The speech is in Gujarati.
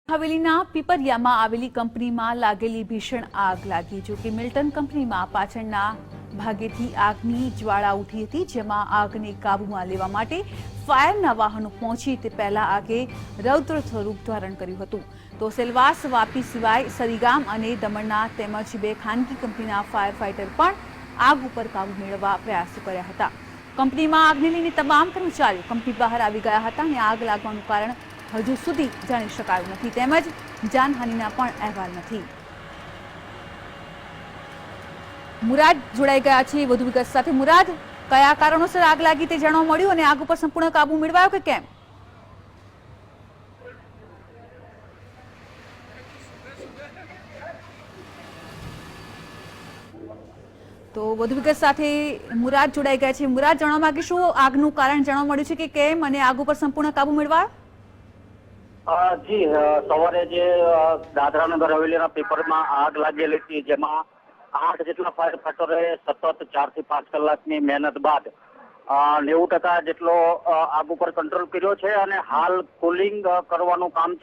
હવેલીના પીપરિયામાં આવેલી કંપનીમાં લાગેલી ભીષણ આગ લાગી. જો કે મિલ્ટન કંપનીમાં પાછળના ભાગેથી આગની જ્વાળા ઉઠી હતી, જેમાં આગને કાબૂમાં લેવા માટે ફાયરના વાહનો પહોંચી તે પહેલા આગે રૌદ્ર સ્વરૂપ ધારણ કર્યું હતું. તો સેલવાસ, વાપી સિવાય સરીગામ અને દમણના તેમજ બે ખાનગી કંપનીના ફાયર ફાઇટર પણ આગ ઉપર કાબુ મેળવવા પ્રયાસો કર્યા હતા. કંપનીમાં આગને લઈને તમામ કર્મચારીઓ કંપની બહાર આવી ગયા હતા અને આગ લાગવાનું કારણ હજુ સુધી જાણી શકાયું નથી, તેમજ જાનહાનિના પણ અહેવાલ નથી. મુરાદ જોડાઈ ગયા છે વધુ વિગત સાથે. મુરાદ, કયા કારણોસર આગ લાગી તે જાણવા મળ્યું અને આગ ઉપર સંપૂર્ણ કાબુ મેળવાયો કે કેમ? તો વધુ વિગત સાથે મુરાદ જોડાઈ ગયા છે. મુરાદ, જાણવા માંગીશું આગનું કારણ જાણવા મળ્યું છે કે કેમ અને આગ ઉપર સંપૂર્ણ કાબુ મેળવાયો? જી, સવારે જે દાદરાનગર હવેલીના પેપરમાં આગ લાગેલી હતી, જેમાં 8 જેટલા ફાયર ફાઈટરોએ સતત 4 થી 5 કલાકની મહેનત બાદ 90% જેટલો આગ ઉપર કંટ્રોલ કર્યો છે અને હાલ કુલિંગ કરવાનું કામ